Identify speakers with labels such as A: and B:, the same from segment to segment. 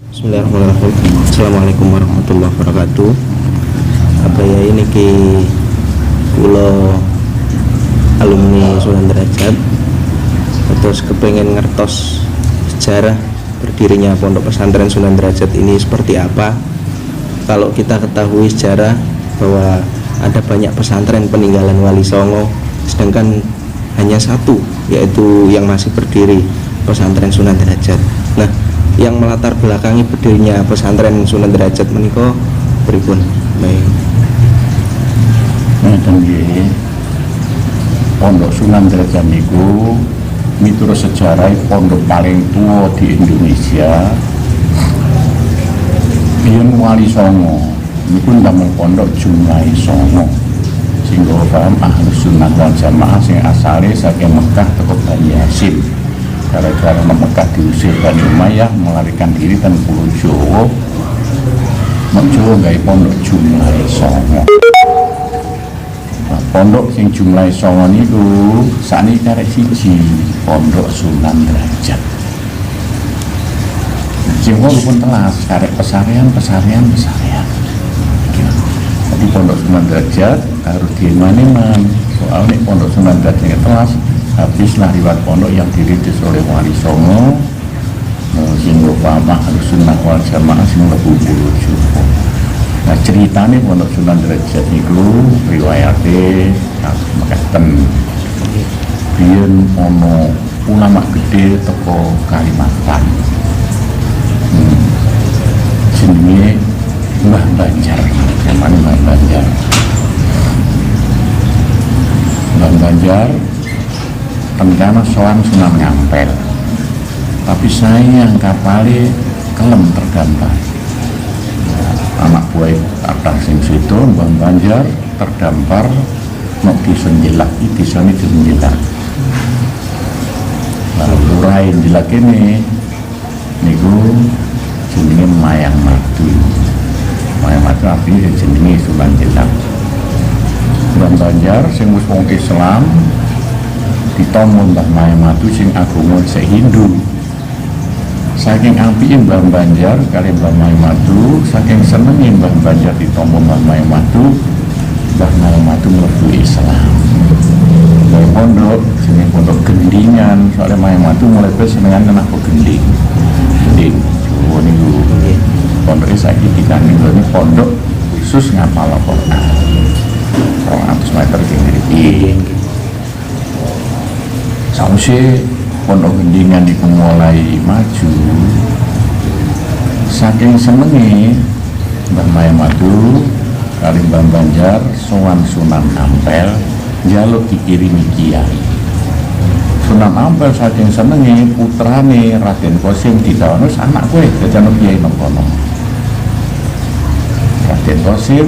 A: Bismillahirrahmanirrahim. Assalamualaikum warahmatullahi wabarakatuh. Apa ya ini ki kula alumni Sunan Derajat terus kepengen ngertos sejarah berdirinya Pondok Pesantren Sunan Derajat ini seperti apa. Kalau kita ketahui sejarah bahwa ada banyak pesantren peninggalan Wali Songo, sedangkan hanya satu, yaitu yang masih berdiri, Pesantren Sunan Derajat. Nah, yang melatar belakangi berdirinya Pesantren Sunan Derajat menika pripun? Baik.
B: Ngeten nggih. Pondok Sunan Derajat niku miturut sejarah pondok paling tua di Indonesia. Biyen Wali Songo niku ndamel pondok jumlahe Songo. Sehingga paham Ahlus Sunnah wal Jamaah sing asale saking Mekah teko Bani Hasyim. Gara-gara Mekah diusir Bani Umayyah melarikan diri dan Pulau Jawa, Jawa gawe pondok jumlahe Songo. Nah, pondok sing jumlahe Songo niku sakniki karek siji, Pondok Sunan Derajat. Sing pun telas karek pesarean. Jadi Pondok Sunan Derajat harus diman-iman. Soalnya Pondok Sunan Derajat telas habislah riwayat pondok yang dirintis oleh Wali Songo sehingga pamah Ahlus Sunnah wal Jamaah sing mlebu Pulau Jawa. Nah, ceritane Pondok Sunan Derajat niku riwayate mekaten. Biyen ana ulama gede teko Kalimantan. Jenenge Mbah Banjar. Namane Mbah Banjar. Mbah Banjar rencana sowan Sunan Ngampel, tapi sayang kapalnya kelem terdampar. Anak buah kata sing situ Mbah Banjar terdampar nok desa Jelak, desa ini Jelak. Lalu lurain Jelak ini niku jenenge Mayang Madu. Mayang Madu artinya jenenge Sunan Jelak. Mbah Banjar sing wis wong Islam ditomong Mbah Mayang Madu sing agama sek Hindu. Saking apike Mbah Banjar kali Mbah Mayang Madu, saking senenge Mbah Banjar ditomong Mbah Mayang Madu, Mbah Mayang Madu mlebu Islam. Dari pondok jenenge Pondok Gendingan, soalnya Mayang Madu mulai senengan kenapa gending. Gending. Jawa niku. Pondoke saiki dikandani ini pondok khusus ngapal Al-Qur'an. 200 meter tinggi. Sausé Pondok Gendingan itu mulai maju, saking senenge Mbah Mayang Madu kali Mbah Banjar sowan Sunan Ampel njaluk dikirimi kiai. Sunan Ampel saking senenge putrane Raden Qasim ditawono anak kowe dadi kiai nang kono. Raden Qasim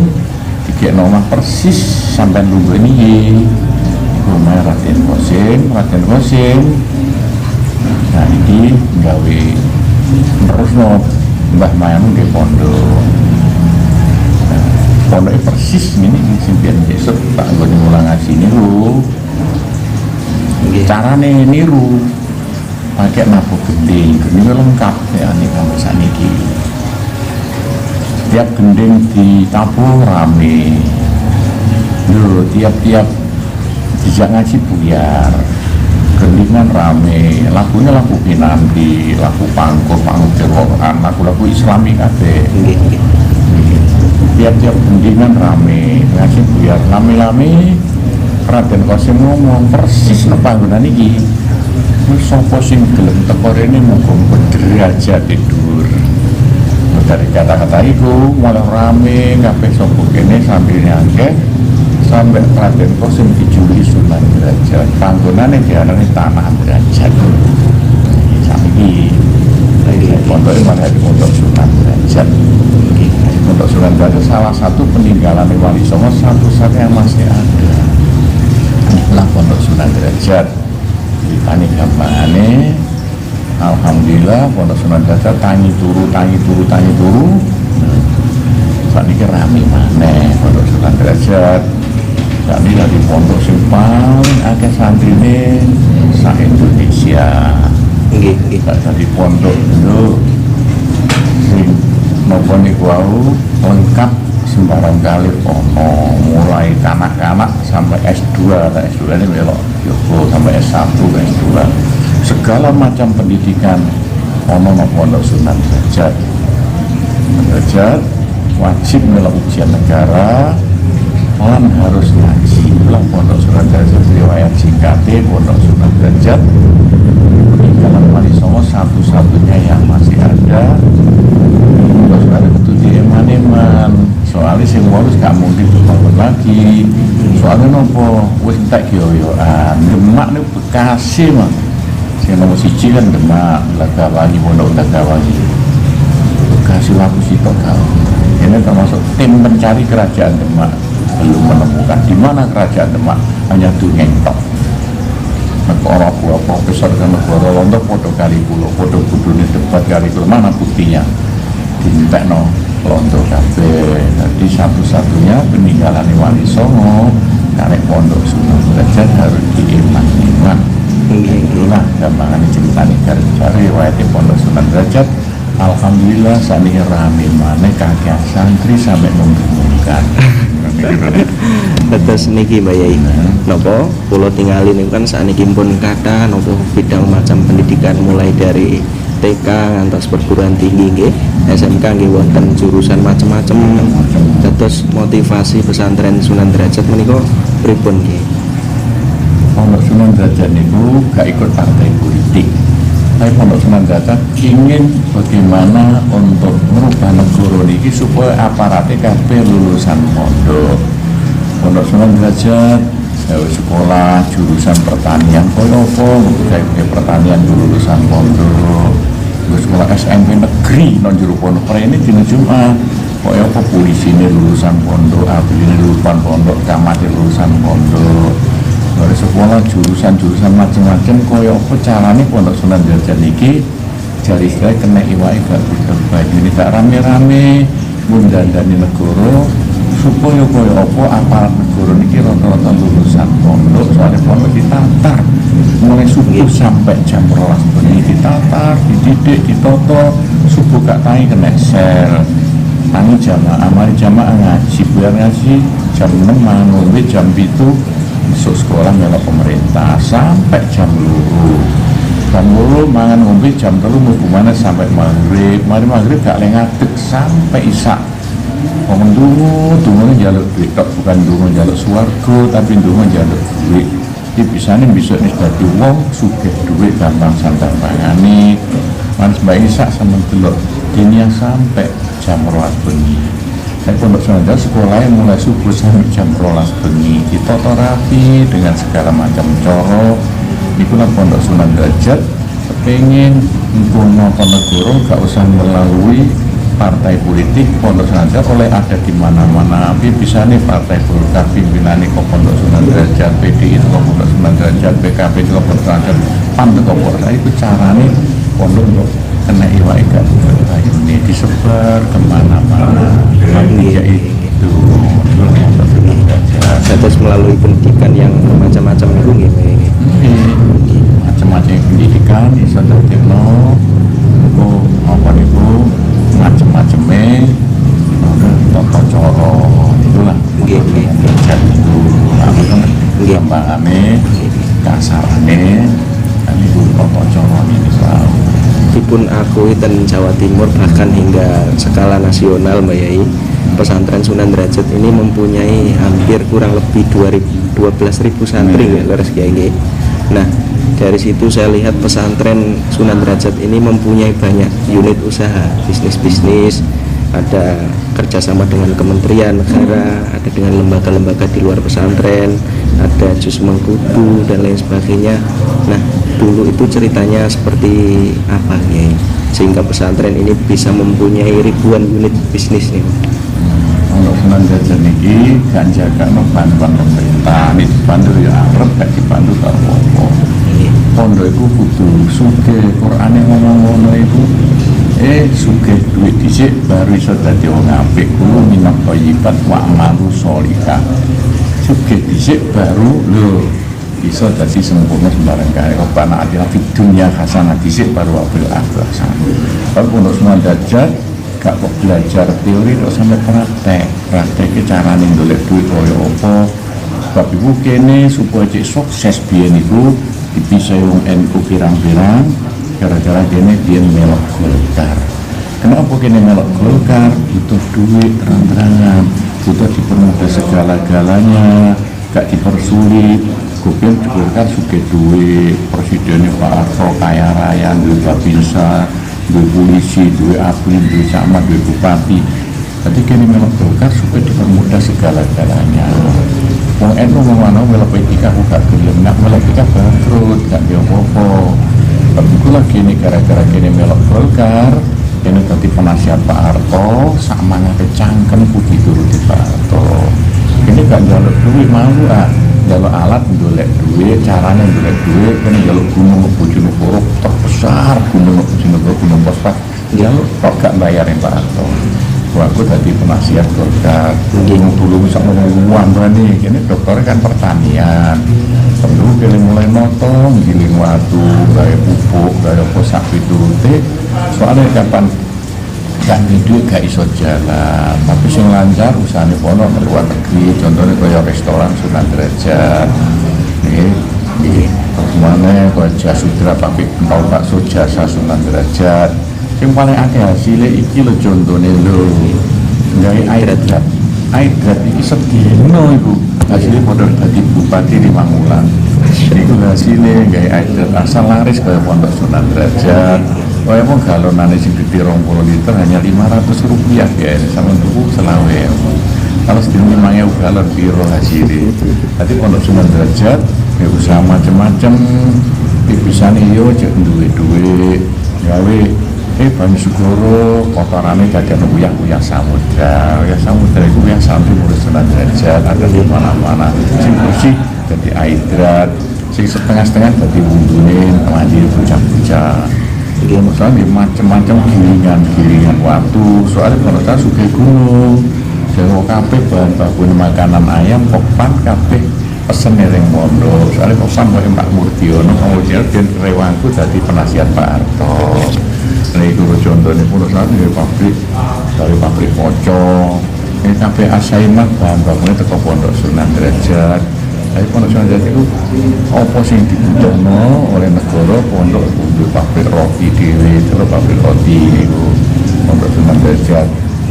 B: dikekno omah persis sampai lungguh niki. Rumah Raden Qasim. Nah ini gawe terus Mbah Mayang di pondok. Nah, pondoknya persis ini simpian besok tak gue mulang ngaji niru. Carane niru pakai nabu gending lengkap ya nih kamu saniki. Tiap gending ditabuh rame. Tiap dijak ngaji buyar, gendingan rame, lagunya lagu Pinanti, lagu pangkur Quran, lagu Islami kabeh. Tiap-tiap gendingan rame, ngaji buyar, lame-lame. Raden Qasim ngomong persis nang panggonan iki. Wis sapa sing gelem teko rene muga derajat dhuwur. Dari kata-kata itu mulai rame, kabeh sapa kene sambil nyangke sampai Raden Qasim dijuluki Sunan Derajat. Panggonane diarani Tanah Derajat. Saiki pondoknya malah di Pondok Sunan Derajat. Pondok Sunan Derajat salah satu peninggalan Wali Songo satu-satunya yang masih ada. Inilah Pondok Sunan Derajat. Ditani gambarane, alhamdulillah Pondok Sunan Derajat tangi turu. Saat ini rame maneh Pondok Sunan Derajat. Kami dari pondok sing paling akeh santrine sak Indonesia. Nggih, dari pondok itu nopo niku wau lengkap sembarang kali ono mulai kanak-kanak sampai S2 atau S2 ini belok Yoko sampai S1 S2 segala macam pendidikan ono pondok Sunan Derajat wajib melok ujian negara lan harus ngaji ulang pondok Sunan Derajat riwayat singkatnya pondok Sunan Derajat peninggalan Wali Songo satu-satunya yang masih ada. Pondok Sunan itu di eman-eman soalnya sing harus gak mungkin dibangun lagi soalnya nopo wis entek yoyoan Demak nih Bekasi mah sing nomor siji kan Demak Lagawangi pondok Lagawangi Bekasi laku sitok kau ini termasuk tim pencari kerajaan Demak belum menemukan di mana kerajaan Demak hanya dungeng tok negara buah profesor kan negara londo foto kali pulau foto kudune debat kali pulau mana buktinya dintekno londo kabeh jadi satu-satunya peninggalan Wali Songo karek pondok Sunan Derajat harus diiman-iman itulah gampangan ceritanya garis riwayat pondok Sunan Derajat. Alhamdulillah saat ini rame maneh kakek santri sampai membingungkan.
A: Terus niki Mbak Yai, nopo pulau tinggalin itu kan saat ini pun kata nopo bidang macam pendidikan mulai dari TK ngantos perguruan tinggi nggih, SMK nggih wonten jurusan macam-macam. Terus motivasi pesantren Sunan Derajat menika pripun nggih?
B: Pondok Sunan Derajat niku gak ikut partai politik. Tapi Pondok Sunan Derajat ingin bagaimana untuk merubah negara niki supaya aparatnya kabeh lulusan pondok. Pondok Sunan Derajat sekolah jurusan pertanian koyo apa kayak pertanian lulusan pondok. Sekolah SMP negeri non jero pondok ini dina Jumat. Koyo apa polisi ini lulusan pondok, abdi ini lulusan pondok, camat lulusan pondok. Dari sekolah jurusan macam-macam koyo apa carane Pondok Sunan Derajat niki jari saya kena iwake gak baju ini gak rame-rame mundandani negara supaya koyo apa aparat negara niki rata-rata lulusan pondok soalnya pondok ditatar mulai subuh sampai jam 12 bengi ditatar, dididik, ditoto subuh gak tangi kena sel tangi jamaah, mari jamaah ngaji biar ngaji jam 6 ngombe jam 7 masuk sekolah melok pemerintah sampai jam 2 mangan ngombe jam 3 mau kemana sampai maghrib gak lengadeg sampai isak ngomong dungu jaluk duit bukan dungu jaluk swarga tapi dungu jaluk duit ini bisa nih dadi wong sugih duit gampang santai pangani manis mbak isak sama telur ini yang sampai jam 2 bengi. Pondok Sunan Derajat sekolahnya mulai subuh sampai jam 12 bengi ditoto rapi dengan segala macam coro itulah Pondok Sunan Derajat pengen ngumpulno negara gak usah melalui partai politik. Pondok Sunan Derajat oleh ada di mana-mana bisa nih partai Golkar pimpinannya ke Pondok Sunan Derajat, PDI itu ke Pondok Sunan Derajat, PKB itu ke Pondok Sunan Derajat, PAN itu ke Pondok Derajat. Itu caranya pondok untuk kena iwai gak ini disebar kemana-mana ya itu
A: terus melalui pendidikan yang macam-macam itu nggih
B: macam-macam pendidikan bisa tertibno apa niku macam-macamnya tata cara itulah
A: nggih
B: gambarane kasarane kan itu tata cara ini selalu
A: meskipun aku dan Jawa Timur bahkan hingga skala nasional Mbak Yai, pesantren Sunan Derajat ini mempunyai hampir kurang lebih 12.000 santri ya leres Kiai. Nah dari situ saya lihat pesantren Sunan Derajat ini mempunyai banyak unit usaha bisnis, ada kerjasama dengan kementerian negara, ada dengan lembaga-lembaga di luar pesantren, ada jus mengkudu dan lain sebagainya. Nah dulu itu ceritanya seperti apa ya sehingga pesantren ini bisa mempunyai ribuan unit bisnis nih.
B: Untuk Sunan Derajat ini gak jaga bantuan pemerintah ini dibantu ya arep gak dibantu tak apa-apa. Pondok itu kudu sugih Quran yang ngomong-ngomong itu sugih duit dhisik baru iso dadi wong apik kulo minat thayyibat wa amalu sholihah. Sugih dhisik baru lho bisa jadi sempurna sembarang kaya Rabbana atina fid dunya hasanah dhisik baru wabil akhirah hasanah. Kalau Pondok Sunan Derajat gak kok belajar teori terus sampai prakteknya carane golek duit kaya apa. Sebab iku kene supaya cek sukses biyen iku dipisah wong NU pirang-pirang gara-gara kene biyen melok Golkar. Kenapa kene melok Golkar? Butuh duit terang-terangan, butuh dipermudah segala-galanya, gak dipersulit. Kupian Golkar suka duit, presidennya Pak Harto kaya raya, duit Babinsa, duit polisi, duit abri, duit camat, duit bupati. Jadi kini melok Golkar supaya dipermudah segala-galanya. Wong NU ngomong melok P3 aku gak gelem, nak melok P3 bangkrut, gak dia apa-apa. Tapi itulah kini gara-gara kini melok Golkar, kini tadi penasihat Pak Harto, sama ngake cangkem putih turuti Pak Harto. Ini gak jaluk duit mau ah, jaluk alat golek duit, caranya golek duit, kini jaluk gunung Bojonegoro terbesar, gunung Bojonegoro, gunung Pospat, jaluk kok gak bayarin Pak Harto. Wah, aku tadi penasihat Golkar, dulu bisa ngomong uang berani, ini dokternya kan pertanian, perlu kini mulai motong, giling watu, gaya pupuk, gaya posak piturute, soalnya kapan gak duit gak iso jalan, tapi sing lancar usahanya pono ke luar negeri, contohnya kaya restoran Sunan Derajat, ini mana kaya Jasudra pabrik pentol bakso jasa Sunan Derajat. Yang paling akeh hasilnya iki lo contohnya lo gawe aidrat iki sedino iku hasilnya modal dadi bupati di Mangulan iku hasilnya gawe aidrat asal laris kaya Pondok Sunan Derajat kaya mau galonane sing gede 20 liter hanya Rp500 ya sama tuku selawe kalau sedino 5.000 galon piro hasilnya tadi Pondok Sunan Derajat ya usaha macam-macam bisa nih yo cek duwe gawe Banyu Sugoro kotorannya kadang uyah samudra itu yang sampai urus Sunan Derajat ada di mana-mana sing bersih jadi aidrat sing setengah-setengah jadi wundunin mandi bocah-bocah soalnya macam-macam gilingan waktu soalnya kalau saya suka gunung jawa kabeh bahan baku makanan ayam kopan kabeh pesen ning pondok soalnya kopan kaya Mbak Murdiono kemudian dan rewangku jadi penasihat Pak Harto. Nah itu contohnya pun saat dari pabrik pocong ini sampai asaiman bahan bakunya teko Pondok Sunan Derajat. Tapi Pondok Sunan Derajat itu apa sing dibutuhno oleh negara pondok untuk pabrik roti dewe terus pabrik roti itu Pondok Sunan Derajat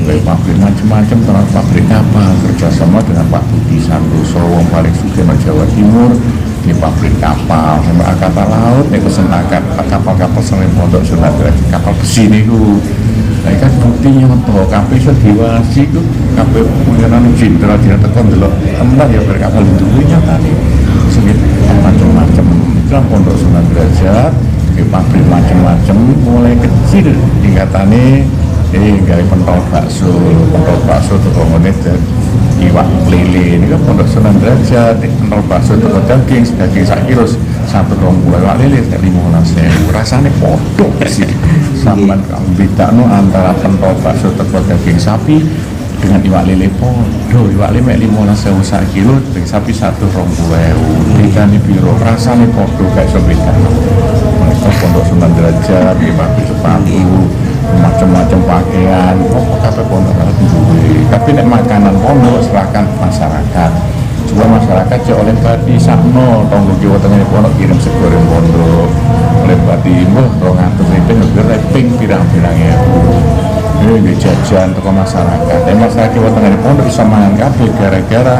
B: dari pabrik macam-macam terus pabrik kapal kerjasama dengan Pak Budi Santoso yang paling sugih di Jawa Timur di pabrik kapal sampai angkatan laut nih pesen kapal-kapal sering Pondok Sunan Derajat kapal besi nih nah kan buktinya untuk kapal itu diwasi itu kapal pengenalan jenderal tidak tekan dulu tempat ya berkapal itu tadi sedikit macam-macam itu Pondok Sunan Derajat di pabrik macam-macam mulai kecil tingkatannya gaya pentol bakso tuh komunis iwak lele ini kan Pondok Sunan Derajat pentol bakso tuh daging sak kilo 1,20 iwak lele 15.000 rasanya podok sih sampean bedakno antara pentol bakso tuh daging sapi dengan iwak lele podo iwak lele 15.000 sak kilo daging sapi 1,20 bedane piro rasanya podo kayak sebedane mereka Pondok Sunan Derajat di pabrik sepatu macam-macam pakaian kabeh pondok duwe tapi nek makanan pondok serahkan masyarakat coba masyarakat cek oleh badi sakno tonggo Jawa Tengah pondok kirim segoreng pondok oleh badi mbah 200 ribu lebih reping pirang-pirang ini jajan toko masyarakat masyarakat Jawa Tengah pondok bisa mangan kabeh gara-gara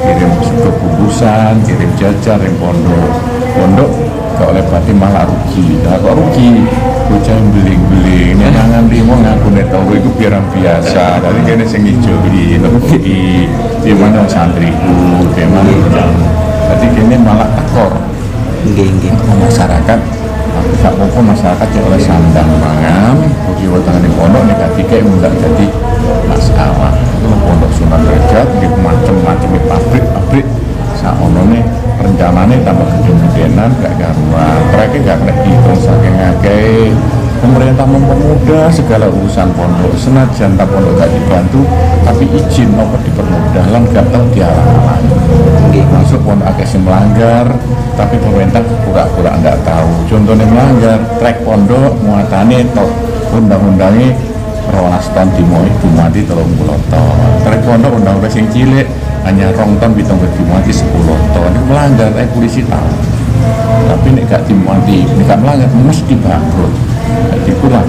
B: kirim sego bungkusan kirim jajan ring pondok gak oleh badi malah rugi nah kok rugi bocah beling-beling ini nangan limo ngaku netau itu biasa dari kene sing ijo di mana santriku di mana jadi kene malah takor masyarakat gak apa-apa masyarakat yang oleh sandang mangan bagi wetang di pondok ini ketika enggak jadi masalah itu Pondok Sunan Derajat di macam-macam pabrik saonone rencananya tambah gede-gedenan gak karuan mereka gak kena dihitung saking akeh pemerintah mempermudah segala urusan pondok senajan tak pondok gak dibantu tapi izin apa dipermudah lan gak tahu dihalang-halang masuk pondok akeh sing melanggar tapi pemerintah pura-pura nggak tahu contohnya melanggar trek pondok muatannya tok undang-undangnya rolas ton dimati 30 ton. Terus pondok undang-undang sing cilik hanya rong ton dimati 10 ton. Ini melanggar, polisi tahu. Tapi nek gak dimati, nek gak melanggar mesti bangkrut. Jadi kurang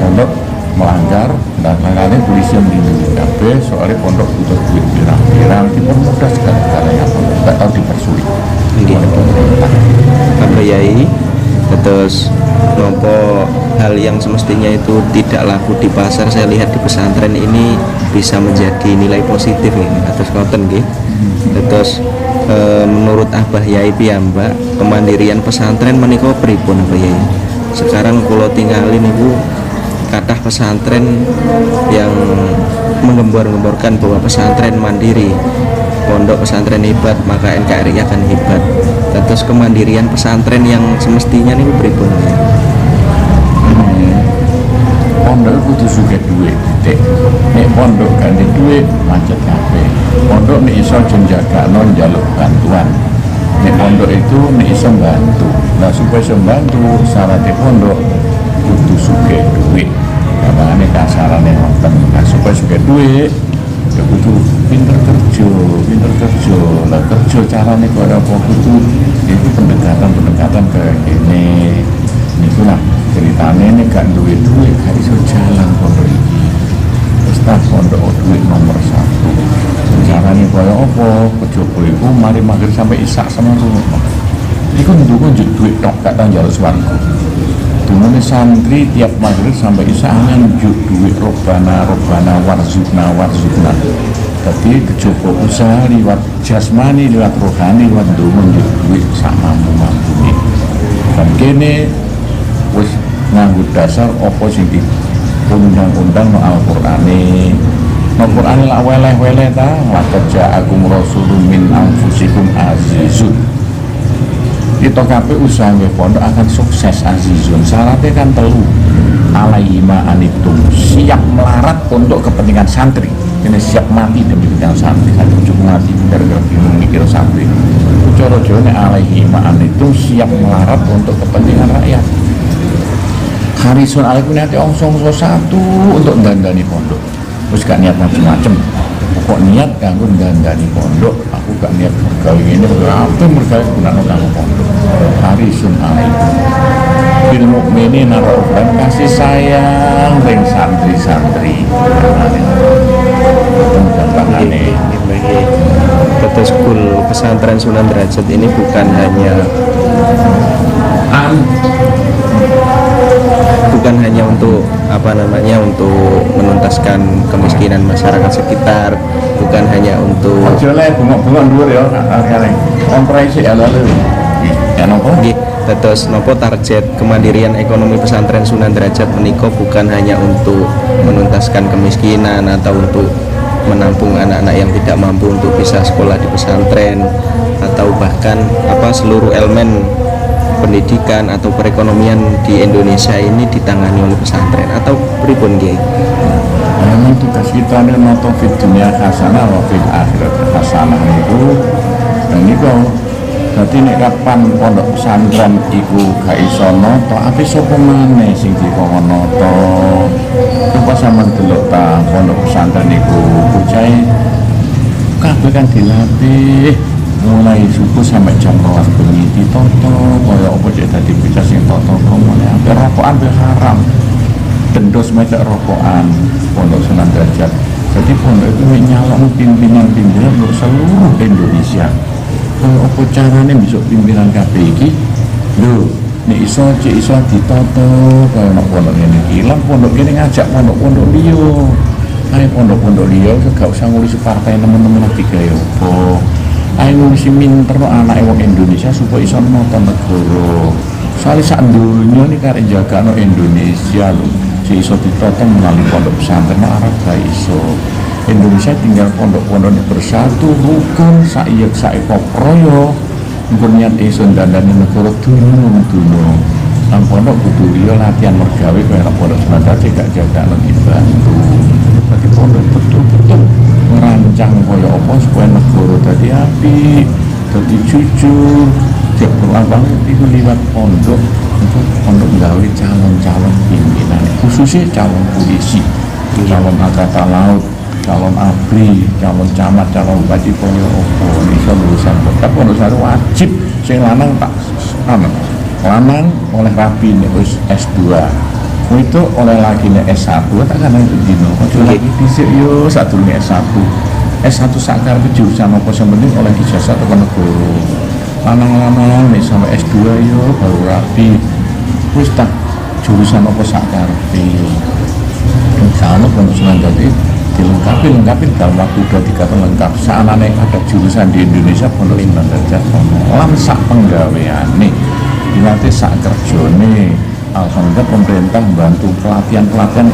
B: pondok melanggar dan makanya polisi melindungi kabeh soalnya pondok butuh duit pirang-pirang dipermudah segala-galanya pondok gak tahu dipersulit oleh pemerintah.
A: Apa yai? Terus nopo hal yang semestinya itu tidak laku di pasar, saya lihat di pesantren ini bisa menjadi nilai positif ini atas konten nggih. Terus menurut Abah Yai piyambak kemandirian pesantren menika pripun Abah Yai? Sekarang kula tinggalin ibu kathah pesantren yang menggembor-gemborkan bahwa pesantren mandiri, pondok pesantren hebat maka NKRI akan hebat. Terus kemandirian pesantren yang semestinya nih pripun ya?
B: Pondok kudu sugih duit titik. Nek pondok gak ndek duit macet kabeh. Pondok nek iso njagakno njaluk bantuan. Nek pondok itu nek iso bantu. Nah supaya iso bantu syaratnya pondok kudu sugih duit. Gampangane kasarane ngoten. Nah supaya sugih duit ya kudu pinter kerja. Lah kerja carane kok ora apa kudu itu pendekatan kayak gini. Niku lah ceritane nek gak duwe duit gak iso jalan pondok iki. Wis tak pondok duit nomor 1. Carane kaya apa? Kejaba iku mari magrib sampai isak semono. Iku ndonga njuk duit tok gak tau njaluk swarga. Dumune santri tiap magrib sampai isak njuk duit robana warzukna. Tapi kejaba usaha liwat jasmani, liwat rohani, liwat ndonga njuk duit sak mampu-mampune. Dan kene wis nganggo dasar apa sing undang-undang no Al-Qur'ane. No Qur'ane lak weleh-weleh ta, laqad ja'akum rasulun min anfusikum azizun. Kita kabeh usaha nggih pondok akan sukses azizun. Syaratnya kan telu. Alaihi ma anitum, siap melarat untuk kepentingan santri. Ini siap mati demi kepentingan santri. Kan cukup mati gara-gara bingung mikir santri. Cara jane alaihi ma anitum siap melarat untuk kepentingan rakyat. Harisun alaikum nanti ongso satu untuk dandani pondok. Terus gak niat macam-macam. Pokok niat kanggo dandani pondok. Aku gak niat bergawe ini berapa bergawe gunane kanggo pondok. Harisun alaikum. Bil mukminin raufan kasih sayang ring santri-santri. Gampangane.
A: Terus school pesantren Sunan Derajat ini bukan hanya untuk untuk menuntaskan kemiskinan masyarakat sekitar, bukan hanya untuk
B: bunga-bunga dhuwur ya kare kompresi lalu ya nopo
A: terus nopo target kemandirian ekonomi pesantren Sunan Derajat menika bukan hanya untuk menuntaskan kemiskinan atau untuk menampung anak-anak yang tidak mampu untuk bisa sekolah di pesantren, atau bahkan seluruh elemen pendidikan atau perekonomian di Indonesia ini ditangani oleh pesantren atau pripun nggih?
B: Memang tugas kita ini noto fit dunia hasanah wa fil akhirat hasanah itu dan itu jadi nek kapan pondok pesantren iku gak iso noto ape sapa maneh sing dikon noto coba sampean delok ta pondok pesantren iku bocahe kabeh kan dilatih mulai subuh sampai jam 12 bengi ditoto kaya apa cek dadi bocah sing toto komone ape rokokan be haram dendos meja rokokan pondok Sunan Derajat. Jadi pondok itu nyalon pimpinan-pimpinan untuk seluruh Indonesia. Kaya apa carane besok pimpinan KPI lho nek iso ditoto kaya nek pondok ngene iki lan pondok kene ngajak pondok-pondok liya. Ae pondok-pondok liya gak usah ngurusi partai teman-teman iki kaya apa. Ayo ngurusi minterno anake wong Indonesia supaya iso nonton negara. Soalnya sak dunya ini karek jagakno Indonesia lho. Si iso ditoto melalui pondok pesantren arep gak iso. Indonesia tinggal pondok-pondok bersatu rukun saeko proyo. Engko niat iso dandani negara dunya. Nang pondok kudu liya latihan mergawe kaya pondok Sunan gak jagakno dibantu. Dadi pondok betul-betul merancang kaya apa supaya negara dadi apik, dadi jujur, jek berlambang itu liwat pondok untuk gawe calon-calon pimpinan, khususnya calon polisi, calon angkatan laut, calon abri, calon camat, calon bupati, koyo opo iso lulusan kota. Pondok Sari wajib sing lanang tak lanang oleh rabi nih S2, itu oleh lagi nih S1, tak kan itu dino ojo lagi dhisik yo sadurunge S1 sakar jurusan apa sing penting oleh ijazah tekan negara. Lanang-lanang nek sampai S2 yo baru rapi wis tak jurusan apa sakarepe. Kalau pengusulan tadi dilengkapi dalam waktu 2-3 tahun lengkap. Saanane ada jurusan di Indonesia pondok Sunan Derajat lan sak penggaweane dilatih sak kerjane. Alhamdulillah pemerintah bantu pelatihan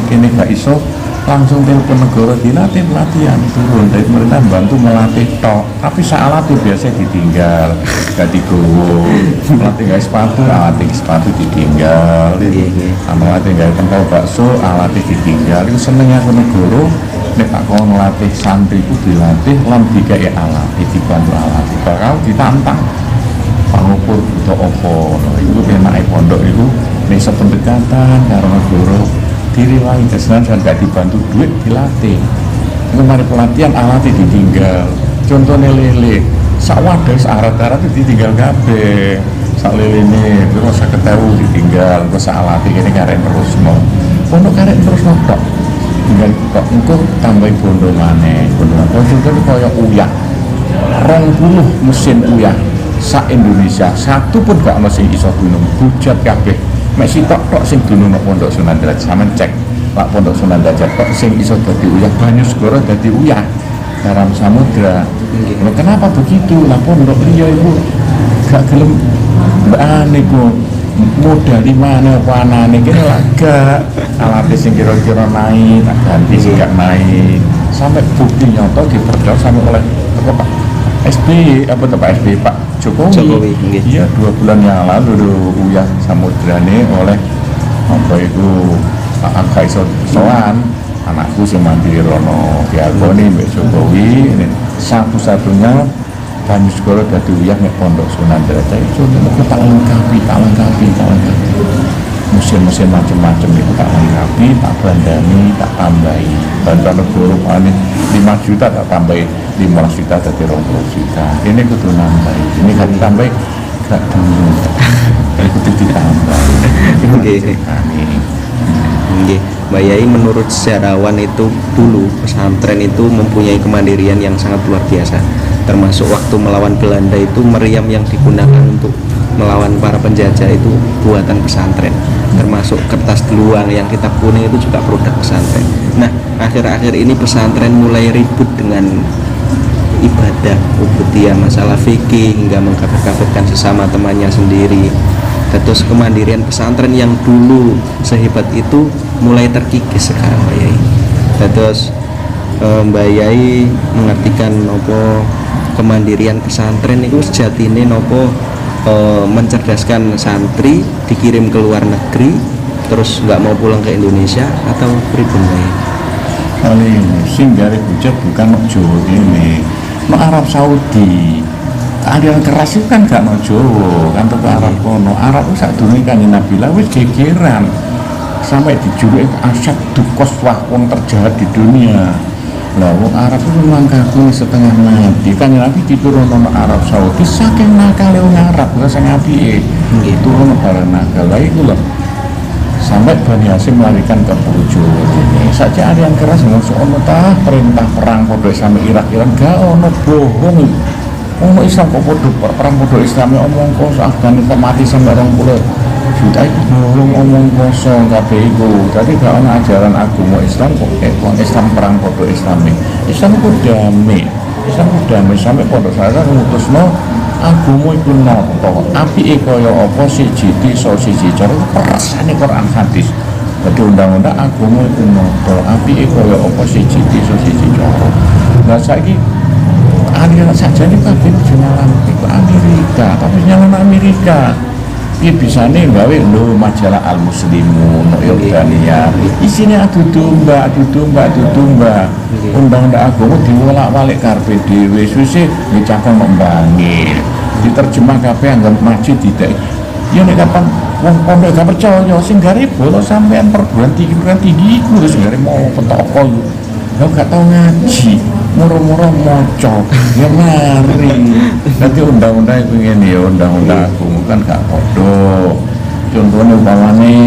B: ini gak iso langsung telepon negara dilatih pelatihan turun dari pemerintah bantu melatih tok, tapi alatnya biasa ditinggal gak digowo. Melatih gak sepatu, alatnya sepatu ditinggal. Melatih gak pentol bakso, alatnya ditinggal. Itu senengnya ke negara nek tak kau melatih santri itu dilatih lan digawe alat, dibantu alat. Bakal ditantang pangupur butuh opo itu penake pondok itu nek sependekatan karo negara diriwangi kesenangan dan gak dibantu duit dilatih. Kemarin pelatihan alatnya ditinggal. Contohnya lele, sak wadah syarat-syarat itu ditinggal kabeh. Sak lele ini terus saya ketahui ditinggal, terus alatnya ini karek terus mau. Pondok karek terus mau tok. Tinggal kok engko tambahin bondo maneh. Bondo itu kaya uyah. 20 mesin uyah sak Indonesia satu pun gak ono sing iso gunung bujat kabeh. Mek sitok tok sing dunung nang Pondok Sunan Derajat, sampean cek lak Pondok Sunan Derajat tok sing iso dadi uyah, banyu segara dadi uyah, garam samudra. Lho kenapa begitu? Lah pondok liya iku gak gelem mbane iku modal di mana apa anane kene laga alat sing kira-kira naik tak ganti sing gak naik sampai bukti nyoto dipercaya sampai oleh Pak SBY apa tuh Pak SBY Pak Jokowi. Iya 2 bulan yang lalu uyah samudrane oleh apa itu angka iso soan anakku sing mandiri rono diakoni Mbak Jokowi ini satu-satunya banyu segala dadi uyah nek Pondok Sunan Derajat itu tak lengkapi mesin-mesin macam-macam itu tak lengkapi, tak bandani, tak tambahi bantuan negara paling 5 juta tak tambahi 15 juta jadi 20 juta ini kudu nambahi, ini gak ditambahi gak dulu kudu ditambahi.
A: Mbak Yai, menurut sejarawan itu dulu pesantren itu mempunyai kemandirian yang sangat luar biasa, termasuk waktu melawan Belanda itu meriam yang digunakan untuk melawan para penjajah itu buatan pesantren, termasuk kertas geluang yang kita punya itu juga produk pesantren. Nah akhir-akhir ini pesantren mulai ribut dengan ibadah ubudiyah, masalah fikih hingga mengkafir-kafirkan sesama temannya sendiri. Terus kemandirian pesantren yang dulu sehebat itu mulai terkikis sekarang Mbak Yai. Terus Mbak Yai mengartikan nopo kemandirian pesantren itu sejatine nopo mencerdaskan santri dikirim ke luar negeri terus nggak mau pulang ke Indonesia atau pripun Mbak Yai?
B: Kali ini sing gare bujat bukan nok Jawa ini, nok Arab Saudi. Aliran keras itu kan gak no Jawa, kan ke Arab kono. Arab itu saat dulu kan Nabi wis gegeran sampai dijuluki asyad dukos wah wong terjahat di dunia. Lah wong Arab itu memang kaku setengah mati. Kan Nabi diturunkan Arab Saudi saking nakal wong Arab ora sing apike. Nggih turun barang nakal. Lah iku lho. Sampai Bani Hasyim melarikan ke Pulau Jawa ini. Saja aliran keras masuk ono tah perintah perang podo sampai Irak-Iran gak ono bohong. Ono Islam kok podo perang podo Islam omong kosong Afghanistan mati sampai 20 juta itu bohong omong kosong kabeh iku. Tadi gak ono ajaran agama Islam kok wong Islam perang podo Islam. Islam kok damai. Islam kok damai sampai podo saya ngutusno agama iku nopo. Apike kaya apa siji so siji cara persane Quran hadis. Dadi undang-undang agama iku nopo. Apike kaya apa siji so siji cara. Lah saiki aliran saja ini kabeh jalan itu Amerika, tapi jalan Amerika ini bisa nih gawe lo majalah Al Muslimun Yordania isinya adu domba undang-undang agama diwolak-walik karpe dhewe suwe dicakon membangi diterjemah kabeh anggap masjid tidak Ya nek kapan wong pondok gak percaya sing gare bola sampean perguruan tinggi iku wis gare mau petoko yo. Yo gak tau ngaji, moro-moro maca. Ya mari. Dadi undang-undang iku ngene ya, undang-undang agung kan gak padha. Contohnya umpamane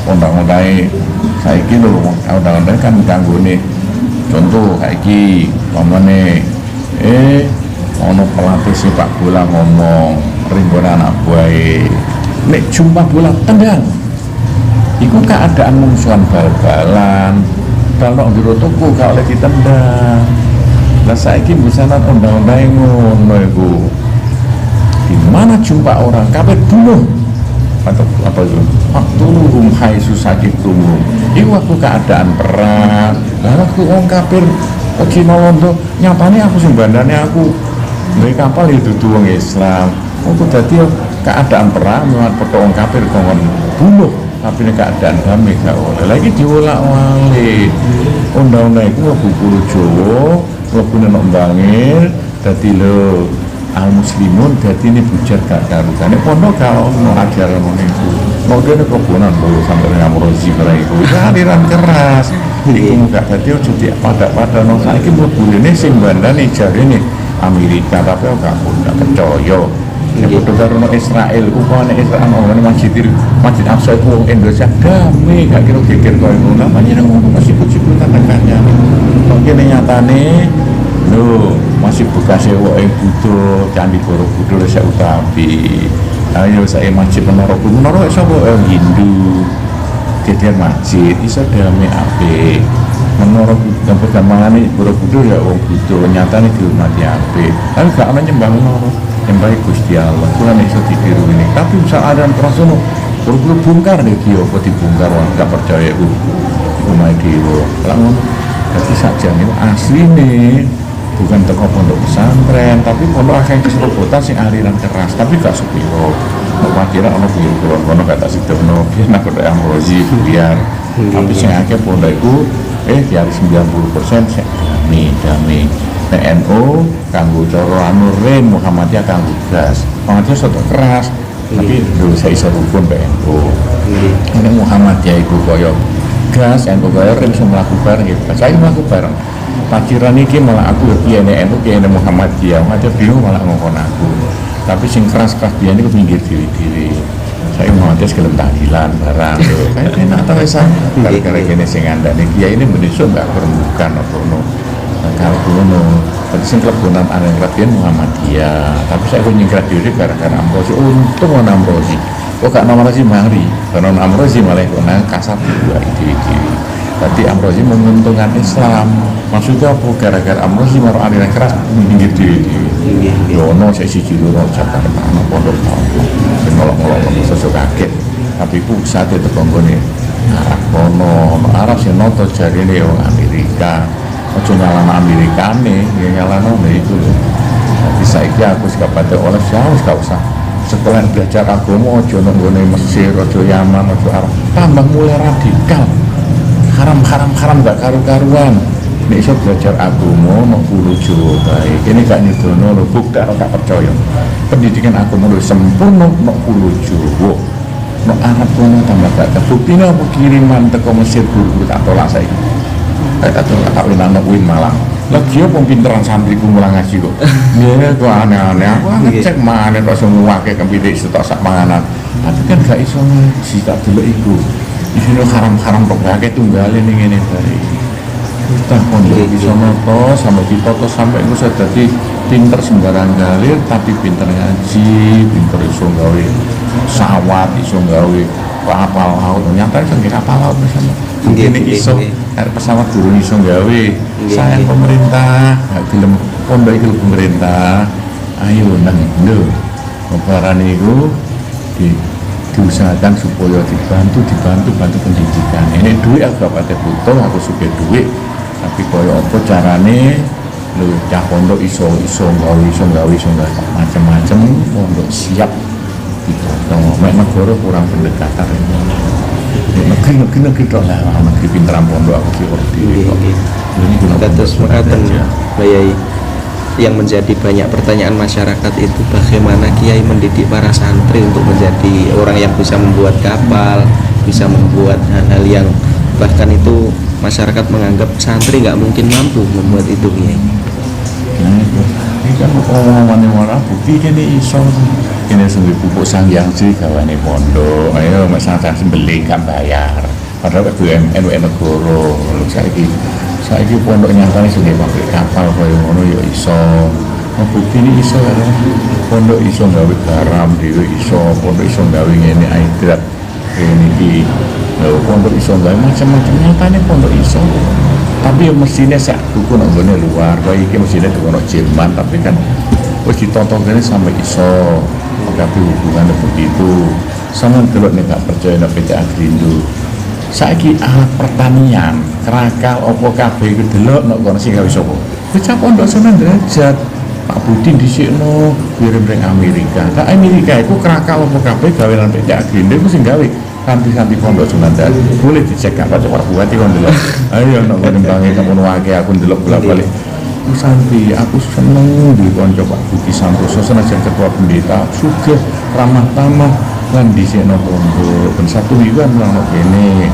B: undang-undang saiki lho, undang-undang kan kanggone contoh saiki umpamane ono pelatih sepak bola ngomong ringgon anak buahe nek jumpa bola tendang iku keadaan mungsuhan bal-balan kalau di toko gak oleh ditendang. Lah saiki busanan undang-undang ngono iku di mana jumpa orang kabeh bunuh atau apa itu faktuluhum haitsu sakitum iku aku keadaan perang. Lah aku wong kafir Cina Londo nyatane aku sing bandane aku dari kapal itu wong Islam. Aku dadi keadaan perang memang padha wong kafir kon bunuh tapi nek keadaan damai gak oleh. Lagi diolak-walik. Undang-undang iku mlebu Pulau Jawa, mlebu nang Bangil dadi lho al muslimun dadi ini bujar gak karuan. Nek pondok gak ono ajaran ngono iku. Mau dene kebonan lho sampe ngamrozi mereka iku. Aliran keras. Iku gak dadi ojo pada no saiki mlebune sing bandane jarene Amerika tapi gak percaya. Ya padha karo Israel, upane Israel ngomongane Masjid Aqsa iku Indonesia damai gak kira geger koyo ngono. Namanya ngono masih puji-puji tangannya. Kok kene nyatane lho masih bekas ewoke Buddha, Candi Borobudur sik utawi. Ayo saya masjid menara sapa Hindu. Geger masjid iso damai apik. Menara tempat mangane Borobudur ya wong Buddha nyatane dihormati apik. Tapi gak ana nyembah menara. Yang baik Gusti Allah, kula nek iso ditiru ini. Tapi misal ada krosono, buru-buru bongkar nek iki apa dibongkar wong gak percaya iku. Omahe dhewe. Lah ngono. Dadi sakjane asline bukan teko pondok pesantren, tapi pondok akeh keserobotan sing aliran keras, tapi gak sepiro. Nek kira ana biar kula ngono kata sidono, biar nak kok amrozi biar. Tapi sing akeh pondok iku biar 90% sing damai. NU kanggo cara anurin Muhammadiyah kanggo gas. Muhammadiyah soto keras, tapi dulu saya iso rukun NU. Ini Muhammadiyah iku koyo gas, NU koyo rem iso mlaku bareng gitu. Saya mlaku bareng. Paciran iki malah aku piye NU piye Muhammadiyah. Muhammadiyah bingung malah ngongkon aku. Tapi sing keras-keras biyen iku pinggir diri-diri. Saya Muhammadiyah gelem tahlilan barang. Kayak enak ta wis gara-gara kene sing ngandani kiai ini Indonesia enggak perembukan ono. Kalau dulu, tadi sing kelebunan ada yang Muhammadiyah, tapi saya pun nyingkrat diri gara-gara Amrozi. Untung orang Amrozi, kok gak Amrozi mari, karena Amrozi malah kena kasar dua itu. Tadi Amrozi menguntungkan Islam, maksudnya apa? Gara-gara Amrozi maru aliran keras minggir diri. Yono saya si Ciluro Jakarta, anak pondok pondok, nolong-nolong sosok kaget, tapi pusat itu penggone Arab kono, Arab sih noto jari ini orang Amerika. Ojo nyalana Amerikane, ya nyalana itu loh. Tapi saiki aku gak pada oleh jauh gak usah setelah belajar agama ojo nonggone Mesir, ojo Yaman, ojo Arab. Tambah mulai radikal. Haram gak karu-karuan. Nek iso belajar agama mau Pulau Jawa baik. Ini gak nyedono lho, bukti gak percaya. Pendidikan agama lho sempurna mau Pulau Jawa. No Arab kono tambah gak terbukti apa kiriman teko Mesir guru tak tolak saiki. Tak winano win Malang. Lagi apa pinteran santriku mulang ngaji kok. Iya kok aneh-aneh. Aku ngecek mana kok semua kayak kempidik setok sak panganan. Tapi kan gak iso ngaji tak delok iku. Isine haram-haram kok gak tunggale ning ngene bae. Kita pondok iso noto sampai ditoto sampai iku dadi pinter sembarang galir tapi pinter ngaji, pinter iso gawe sawat, iso gawe kapal laut. Ternyata iso gawe kapal laut misalnya. Mungkin iso pesawat turun iso gawe. Sayang pemerintah, gak gelem pondok iki pemerintah. Ayo nang lho. Lebaran itu diusahakan supaya dibantu pendidikan. Ini duit aku gak pada butuh, aku suka duit. Tapi kaya apa carane lho cah pondok iso gawe macam-macam pondok siap ditotong. Mek negara kurang pendekatan ini. Negeri tok lah, negeri pinteran pondok aku sih ngerti. Ini guna
A: terus mekaten Bayai yang menjadi banyak pertanyaan masyarakat itu bagaimana Kiai mendidik para santri untuk menjadi orang yang bisa membuat kapal, bisa membuat hal-hal yang bahkan itu masyarakat menganggap santri nggak mungkin mampu membuat itu Kiai.
B: Nah itu, ini kan omongan orang bukti ini iso. Ini sendiri pupuk Sangyang sih gawane pondok, ayo mas sang beli gak bayar. Padahal BUMN negara, saiki pondok nyatane sendiri pabrik kapal koyo ngono ya iso. Bukti ini iso ya, pondok iso gawe garam dhewe iso, pondok iso gawe ngene aidrat ini iki. Pondok iso gawe macam-macam nyatane pondok iso. Tapi ya mestinya sak buku nang gone luar, koyo iki mestinya tuku nang Jerman, tapi kan wis ditonton kene sampai iso. Tapi hubungan begitu sama delok nek gak percaya nek PT Agrindo. Saiki alat pertanian, kerakal opo kabeh iku delok nek kono sing gawe sapa. Bocah pondok Sunan Derajat. Pak Budi dhisikno kirim ring Amerika. Nah Amerika iku kerakal opo kabeh gawean PT Agrindo iku sing gawe kanthi-kanthi pondok Sunan Derajat. Boleh dicek gak Pak Bupati kon delok. Ayo nek kono bange kamu wae aku delok bolak-balik. Santi, aku seneng di konco Pak Budi Santoso senajan ketua pendeta sugih ramah tamah lan dhisikno pondok ben satu minggu kan nang kene.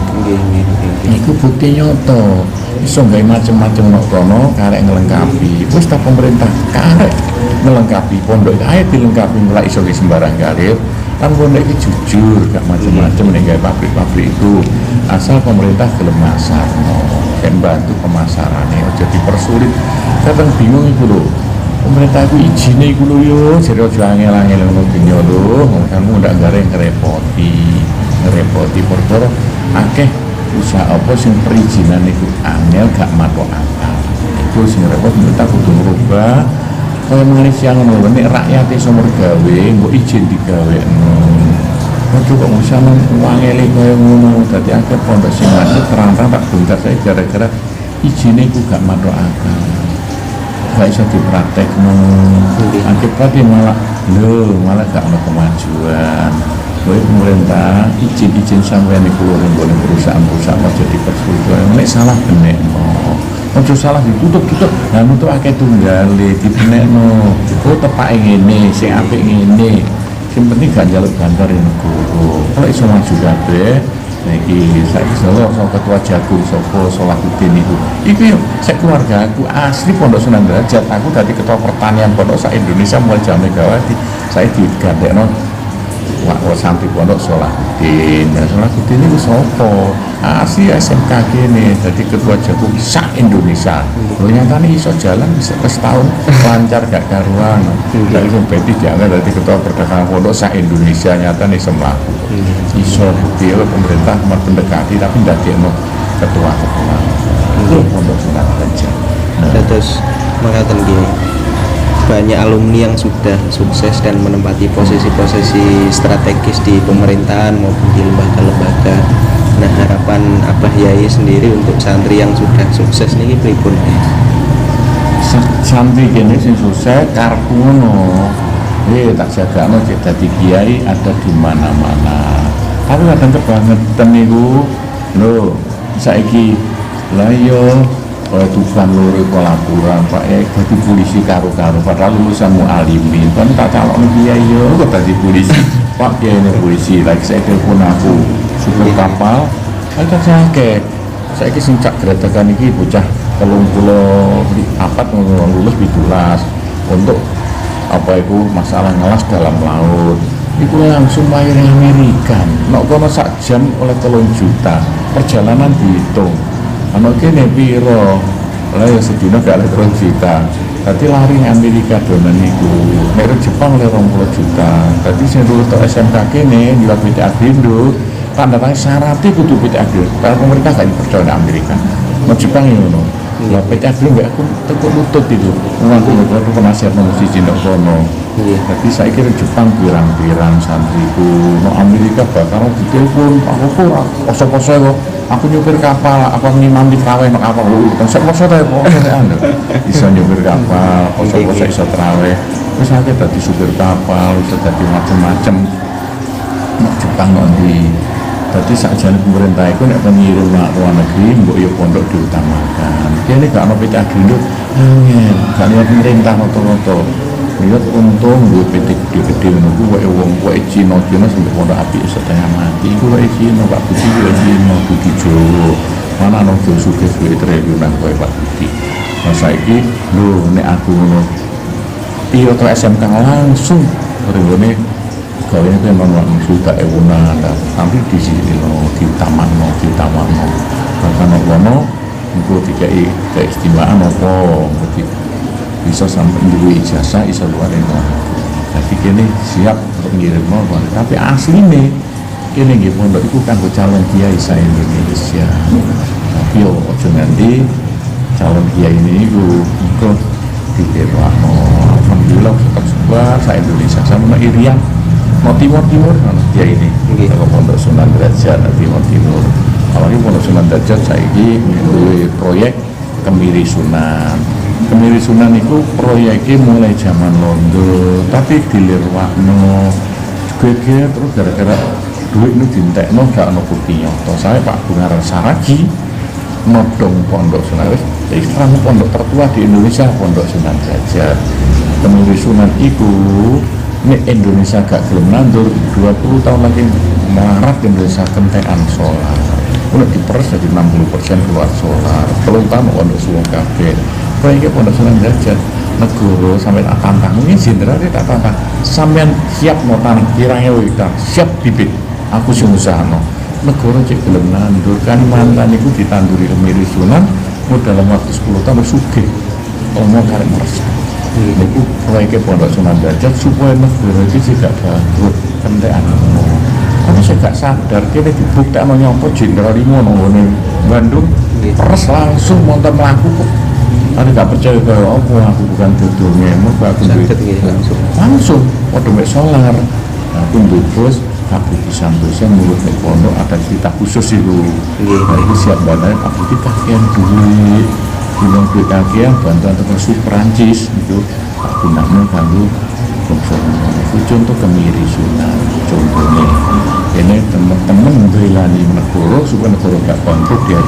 B: Iku bukti nyoto iso gawe macem-macem nang kono karek ngelengkapi wis ta pemerintah karek ngelengkapi pondok ae dilengkapi mulai iso sembarang karir kan pondok iki jujur gak macem-macem nek gawe pabrik-pabrik itu asal pemerintah gelem masarno dan bantu pemasarannya aja dipersulit. Kadang bingung iku lho. Pemerintah itu izine iku lho yo, jare aja angel-angel ngono dunya lho. Kamu ndak gare ngerepoti perkara akeh usaha apa sing perizinan iku angel gak matok akal. Iku sing repot pemerintah kudu merubah kaya Malaysia ngono nek rakyat iso mergawe, mbok izin digawekno. Ojo kok bisa ngangeli kaya ngono. Dadi akeh pondok sing macet terang-terang tak bongkar saya gara-gara izine iku gak matok akal. Gak bisa dipraktekno. Akibatnya malah gak ada kemajuan. Kowe pemerintah izin sampeyan iku boleh perusahaan-perusahaan aja dipersulit. Nek salah benekno. Ojo salah ditutup. Lah nutup akeh tunggale dibenekno. Oh tepake ngene, sing apik ngene. Sing penting gak njaluk banter negara. Kalau iso maju kabeh niki saiki solo ketua Jagung sapa Salahuddin iku. Iki sak keluarga aku asli Pondok Sunan Derajat. Aku dadi ketua pertanian pondok sak Indonesia mulai zaman Megawati. Saya digandekno Wak santri pondok Salahuddin. Ya Salahuddin itu sapa? Asli SMK kene dadi ketua Jagung sak Indonesia. Lho nyatane iso jalan setahun lancar gak karuan. Lah iso beti dianggap dadi ketua perdagangan pondok sak Indonesia nyatane iso mlaku. Iso bukti pemerintah mendekati tapi ndadekno ketua-ketua. Itu pondok Sunan Derajat.
A: Terus mengatakan gini, banyak alumni yang sudah sukses dan menempati posisi-posisi strategis di pemerintahan maupun di lembaga-lembaga. Nah harapan Abah Yai sendiri untuk santri yang sudah sukses ini pripun?
B: Santri kene sing sukses karepku ngono. Tak jagakno cek dadi kiai ada di mana-mana. Tapi kadang kebangetan niku lho saiki lah yo oleh Tuhan loro kolaboran Pak ya dadi polisi karo-karo padahal lulusan mualimin kan tak calon kiai yo kok dadi polisi Pak kiai ini polisi lagi saya telepon aku supir kapal ada sakit saiki sing cak geretakan iki bocah 34 lulus 17 untuk apa itu masalah ngelas dalam laut itu langsung bayar Amerika nok kono sak jam oleh 3 juta perjalanan dihitung ana kene piro lah ya sedina gak oleh 3 juta dadi lari Amerika donan niku nek Jepang oleh 20 juta dadi sing lulus tok SMK kene di PT Agrindo tanda-tanda syaratnya kudu PT Agrindo karena pemerintah gak dipercaya di Amerika mau Jepang ya ngono lah PT Agrindo gak tekuk lutut itu nganggo negara penasihat nomor 1 ndok kono. Jadi saya kira Jepang pirang-pirang santriku no Amerika bakal ditelepon aku kok poso-poso kok aku nyupir kapal aku ngimam di traweh no kapal kan saya poso ta anda bisa nyupir kapal poso-poso iso traweh terus saya dadi supir kapal bisa dadi macam-macam no Jepang no di Jadi sakjane pemerintah itu nek pengirim luar negeri mbok ya pondok diutamakan. Kene gak ono PT Agrindo, angel, gak lihat pemerintah moto-moto. Lihat untung gue PT gede-gede menunggu wae wong wae Cina sampai pondok api setengah mati. Iku wae Cina Pak Budi wae Cina Budi Jowo. Mana ono suge duwe triliunan wae Pak Budi. Nah saiki lho nek aku ngono piye to SMK langsung rene gawe itu memang suka ewunan, tapi di sini di taman bahkan ono itu dikai keistimewaan apa bisa sampai dulu ijazah bisa luar negeri. Jadi kini siap untuk ngirim nomor, tapi aslinya kini nggih pondok itu kan calon kiai sa Indonesia. Tapi yo ojo nanti calon kiai ini itu diterima. Alhamdulillah tetap sebuah sa Indonesia sama Irian. Mau timur dia ini kalau pondok Sunan Derajat timur apalagi pondok Sunan Derajat saiki duwe proyek Kemiri Sunan itu proyeknya mulai zaman Londo tapi dilirwakno geger terus gara-gara duit itu dintekno gak ono bukti nyoto. Saya Pak Bungaran Saragi nodong pondok Sunan Derajat pondok tertua di Indonesia pondok Sunan Derajat. Kemiri Sunan itu ini Indonesia gak gelem nandur 20 tahun lagi Maret Indonesia kentekan solar udah diperes jadi 60% keluar solar telung tahun pondok suwung kabeh proyeknya pondok Sunan Derajat negara sampai tak tantang mungkin jenderal dia tak tantang sampean siap mau tanam kiranya wita siap bibit aku sih usahano negara cek gelem nandur Kalimantan itu ditanduri Kemiri Sunan dalam waktu 10 tahun sugih omong karek meres. Itu proyeknya pondok Sunan Derajat supaya negara itu tidak bangkrut kentekan. Karena saya gak sadar kini dibuktikan nyampe jenderal limo nongone Bandung peres langsung montor melaku kok. Ada gak percaya kalau aku bukan duduk ngemuk aku langsung waktu mek solar aku ndubus aku bisa mulut mek pondok ada cerita khusus itu. Itu siap banget aku dikakian duit bilang duit kakian bantuan termasuk Perancis itu aku namanya kanggo itu contoh Kemiri Sunan contohnya ini teman-teman belani negara supaya negara gak konflik dia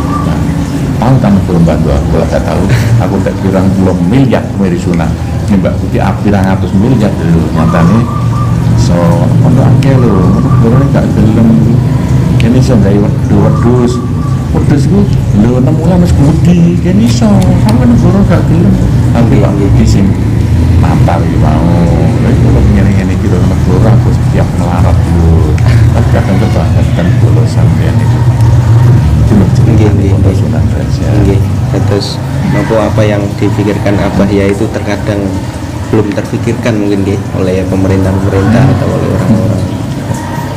B: tahu kan negara bantu aku lah gak tahu aku tak pirang 10 miliar Kemiri Sunan ini Mbak Putih pirang 100 miliar dulu nyatanya so untuk akeh lho negara gak gelem ini so gak wedus wedus itu lho 6 bulan harus budi kan iso sampai negara gak gelem tapi Pak Budi sing mantar gitu mau tapi kalau ngene-ngene gitu negara aku setiap melarat dulu tapi kadang kebangetan dulu sampean itu
A: Nggih.
B: Sunan Derajat
A: Terus apa yang dipikirkan Abah ya itu terkadang belum terpikirkan mungkin oleh pemerintah atau oleh orang-orang.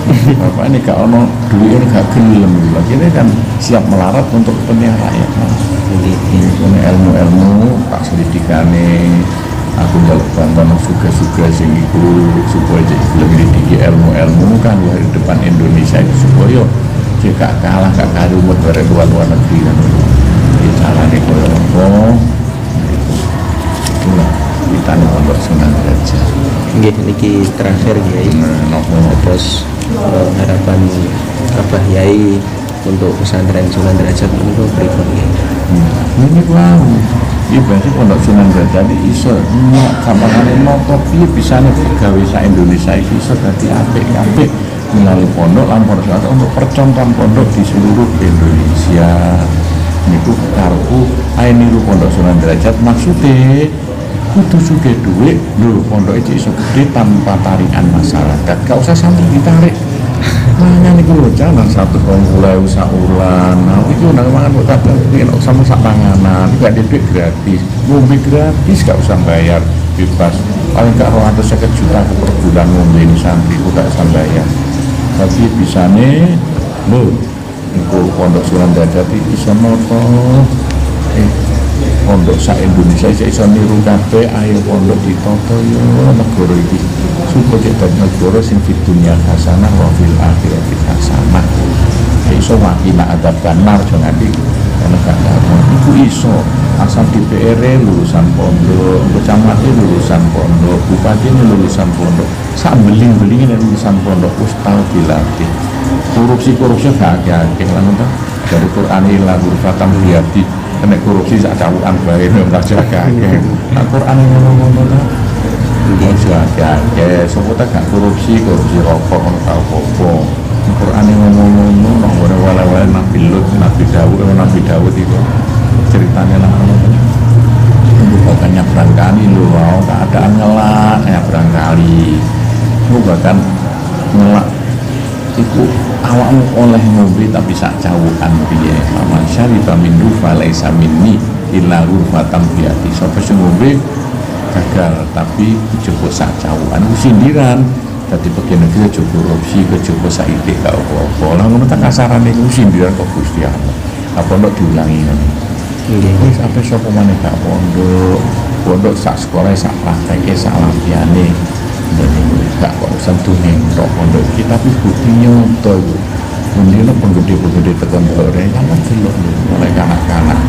B: Bapak ini gak ono duit ini gak gelem lagi ini kan siap melarat untuk kepentingan rakyat ini ilmu-ilmu tak selidikane aku njaluk bantuan suga-suga sing iku supaya gelem nyelidiki ilmu-ilmu kan di depan Indonesia itu supaya jika kalah gak karumut dari luar negeri kan di carane koyo apa itulah kita nih pondok Sunan Derajat
A: Niki terakhir Kiai terus harapan Abah Yai untuk pesantren Sunan Derajat itu berikut
B: ini wow ini berarti pondok Sunan Derajat iso kampanye tapi bisa nih pegawai sa Indonesia iso berarti apik melalui pondok lampor untuk percontohan pondok di seluruh Indonesia niku karpu ae niru pondok Sunan Derajat maksudnya kudu sugih duit lho pondok itu iso gede tanpa tarikan masyarakat gak usah sambil ditarik makanya niku lho jangan 120.000 saulan nah itu nang mangan kok kadang sama sak panganan gak ada duit gratis ngombe gratis gak usah bayar bebas paling gak 250 juta per bulan ngombe ini santri kok gak usah bayar tapi bisa nih lho niku pondok Sunan Derajat iso nopo pondok sa Indonesia iso niru kabeh ayo pondok ditoto yo negara iki supaya dadi negara sing di dunia hasanah wa fil akhirati hasanah iso wakina adab kanar aja nganti gak karuan iku iso asal DPR lulusan pondok, camat lulusan pondok, bupati lulusan pondok, sak beling-beling lulusan pondok, wis tau dilatih. Korupsi gak akeh lan to. Dari Quran ila ghurfatam biati, kena korupsi sak cawukan bae ora jaga akeh. Nah Quran ngono-ngono ta. Ojo akeh, sopo ta gak korupsi rokok ono tau apa. Quran ngono-ngono nang wala-wala Nabi Lut, Nabi Dawud itu ceritanya lah bukan nyebrang kali lu keadaan ngelak nyebrang kali lu bahkan ngelak itu awakmu oleh ngombe tapi sak cawukan piye paman syariba min dufa laisa minni illa ghurfatam biati sapa sing ngombe gagal tapi coba sak cawukan sindiran dadi bagian negeri coba korupsi coba saiki gak apa-apa lah ngono tak kasarane ku sindiran kok Gusti Allah apa ndak diulangi ngono. Wis ape sapa maneh gak pondok sak sekolah sak prakteke sak latiane. Gak kok sentune tok pondok iki tapi bukti nyonto iku. Mendino penggede-penggede tekan sore kan delok oleh kanak-kanak.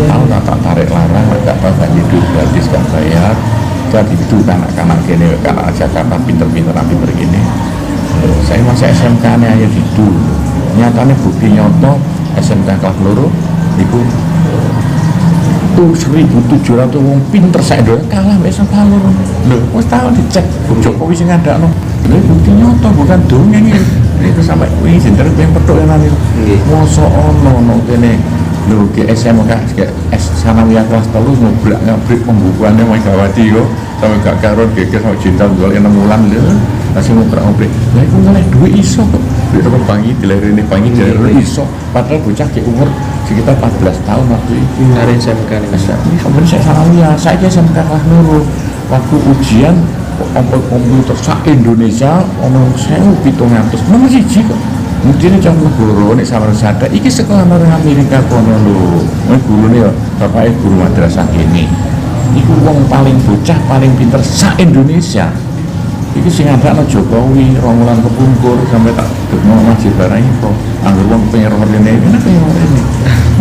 B: Tahu tak tarik larang gak apa hidup gratis gak bayar. Jadi itu kanak-kanak kene kanak Jakarta pinter-pinter begini. Saya masih SMK nya aja itu. Nyatane bukti nyonto SMK kelas loro iku 1.700 wong pinter saya kalah mbek SMK loro. Lho, wis tau dicek Jokowi sing ngadakno. Lha bukti nyonto bukan dongeng iki. Itu sampai kuwi sinten yang petuk enan iki. Mosok ono kene lho ke SMK sanawiyah kelas 3 ngobrak-ngabrik pembukuannya Megawati yo sampai gak karuan geger sama cinta golek 6 wulan lho. Masih ngobrak-ngabrik. Lah iku ngoleh duit iso kok. Duit apa bangi dilereni bangi dilereni iso padahal bocah ke umur sekitar 14 tahun waktu itu
A: Naren SMK nih Mas.
B: Ini kemudian saya sanawiyah, saya SMK kelas loro waktu ujian komputer sak Indonesia ono 1.700 nomor 1 kok. Mungkin ini contoh guru nek sampeyan sadar iki sekolah nang Amerika kono lho. Gurune ya bapake guru madrasah ini. Iku wong paling bocah paling pinter sak Indonesia. Iki sing andakno Jokowi romulan kepungkur sampai tak dekno masjid barang iku. Angger wong pengen rene enak rene.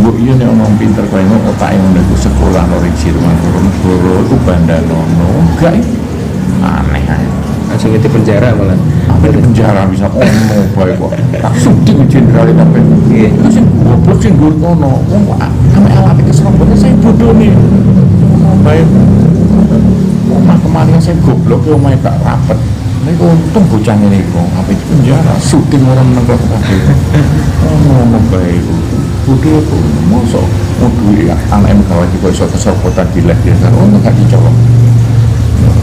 B: Mbok iya nek ono pinter kowe ngono otake ngono iku sekolah nang Jerman guru iku bandanono. Enggak aneh ae.
A: Langsung itu penjara malah.
B: Di penjara bisa ono bae kok. Tak syuting jenderal sampai. Itu sing goblok sing nggur kono. Wong ame alat iki serobone saya bodoh nih. Bae omah kemarin saya goblok ya omah gak rapet. Nek untung bocah ngene iku ape di penjara syuting orang nang kok kabeh. Ono bae iku. Bodoh kok mosok duwe anak Megawati kok iso kesopotan dilek ya karo ono gak dicolong.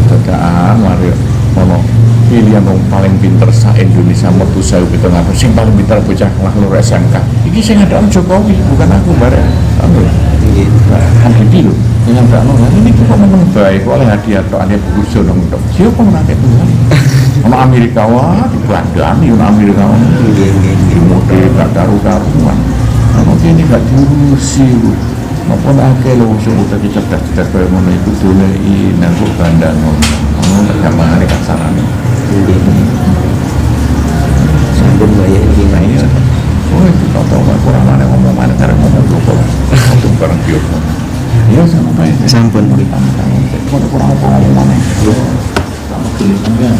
B: Dadaan mari ono pilihan yang paling pinter sa Indonesia metu 1.700 sing paling pinter bocah kelas loro SMK iki sing ada Jokowi bukan aku bareng nggih kan iki lho yang ndak ono ini kok meneng bae kok oleh hadiah tok ane buku sonong tok siapa nake tuh ono Amerika wah dibandani ono Amerika nggih nggih mode gak karu-karuan ono kene gak diurusi apa akeh lho sing udah cerdas-cerdas kaya ngono iku doleki nang kok bandang ngono gamane kasarane.
A: Sampun wayahe iki main.
B: Oh itu tau kurang mana ngomong mana cara ngomong kok untuk barang biok. Ya sampai
A: Sampun.
B: Kurang apa ngomong mana. Sama kulit enggak.